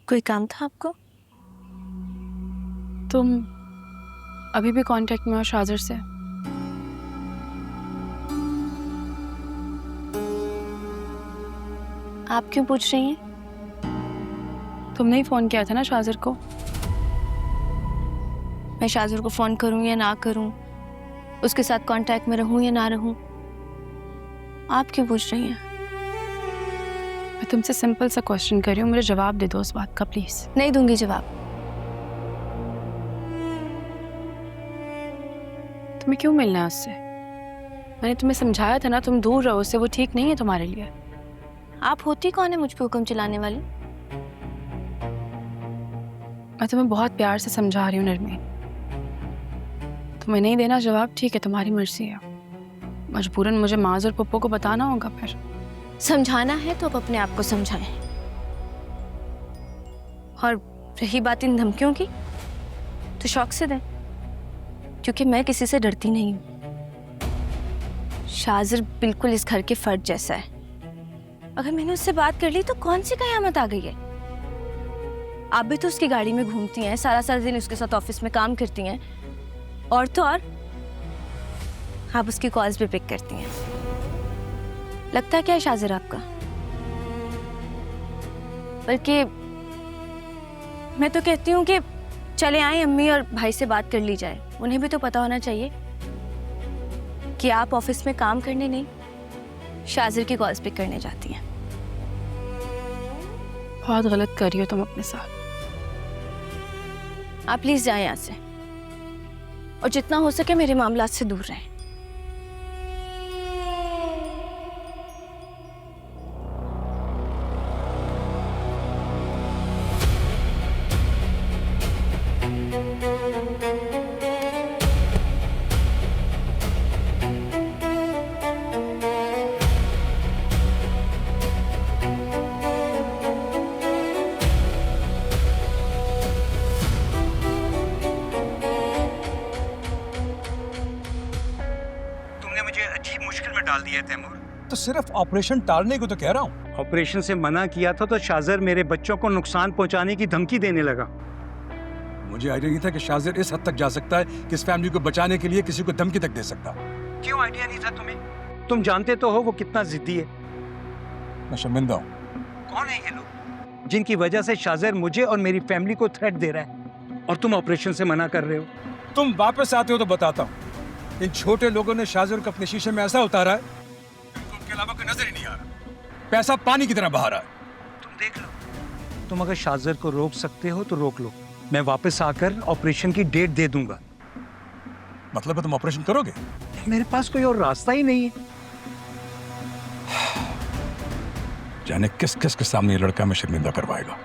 कोई काम था आपको? तुम अभी भी कांटेक्ट में हो शाजर से? आप क्यों पूछ रही हैं? तुमने ही फोन किया था ना शाजर को। मैं शाजर को फोन करूं या ना करूं, उसके साथ कांटेक्ट में रहूं या ना रहूं, आप क्यों पूछ रही हैं? मैं तुमसे सिंपल सा क्वेश्चन कर रही हूँ, मुझे जवाब दे दो उस बात का प्लीज। नहीं दूंगी जवाब। तुम्हें क्यों मिलना है उससे? मैंने तुम्हें समझाया था ना, तुम दूर रहो उससे, वो ठीक नहीं है तुम्हारे लिए। आप होती कौन है मुझ पे हुक्म चलाने वाली? मैं तुम्हें बहुत प्यार से समझा रही हूँ नरमीन। तुम्हें नहीं देना जवाब, ठीक है, तुम्हारी मर्जी है। मजबूरन मुझे माज और पप्पू को बताना होगा फिर। समझाना है तो आप अपने आप को समझाएं। और रही बात इन धमकियों की, तो शौक से दें, क्योंकि मैं किसी से डरती नहीं हूँ। शाजर बिल्कुल इस घर के फर्द जैसा है। अगर मैंने उससे बात कर ली तो कौन सी कयामत आ गई है? आप भी तो उसकी गाड़ी में घूमती हैं, सारा सारा दिन उसके साथ ऑफिस में काम करती हैं, और तो और आप उसकी कॉल्स भी पिक करती हैं। लगता है क्या है शाजर आपका? बल्कि मैं तो कहती हूँ कि चले आए अम्मी और भाई से बात कर ली जाए। उन्हें भी तो पता होना चाहिए कि आप ऑफिस में काम करने नहीं, शाजर की कॉल्स पिक करने जाती हैं। बहुत गलत कर रही हो तुम अपने साथ। आप प्लीज जाएं यहाँ से, और जितना हो सके मेरे मामलात से दूर रहें। मुझे अजीब मुश्किल में डाल दिया तैमूर। तो सिर्फ ऑपरेशन टालने को तो कह रहा हूँ। ऑपरेशन से मना किया था तो शाजर मेरे बच्चों को नुकसान पहुंचाने की धमकी देने लगा। मुझे आइडिया नहीं था कि शाजर इस हद तक जा सकता है कि इस फैमिली को बचाने के लिए किसी को धमकी तक दे सकता। क्यों आइडिया नहीं था तुम्हें? तुम जानते तो हो वो कितना जिद्दी है। मैं शर्मिंदा हूँ। कौन है ये लोग जिनकी वजह से शाजर मुझे और मेरी फैमिली को थ्रेट दे रहा है, और तुम ऑपरेशन से मना कर रहे हो? तुम वापस आते हो तो बताता हूँ। इन छोटे लोगों ने शाजर को अपने शीशे में ऐसा उतारा है कि उनके अलावा कोई नजर ही नहीं आ रहा। पैसा पानी की तरह बहा रहा है। तुम देख लो, तुम अगर शाजर को रोक सकते हो तो रोक लो। मैं वापस आकर ऑपरेशन की डेट दे दूंगा। मतलब है तुम ऑपरेशन करोगे? मेरे पास कोई और रास्ता ही नहीं है। जाने किस किस के सामने ये लड़का मैं शर्मिंदा करवाएगा।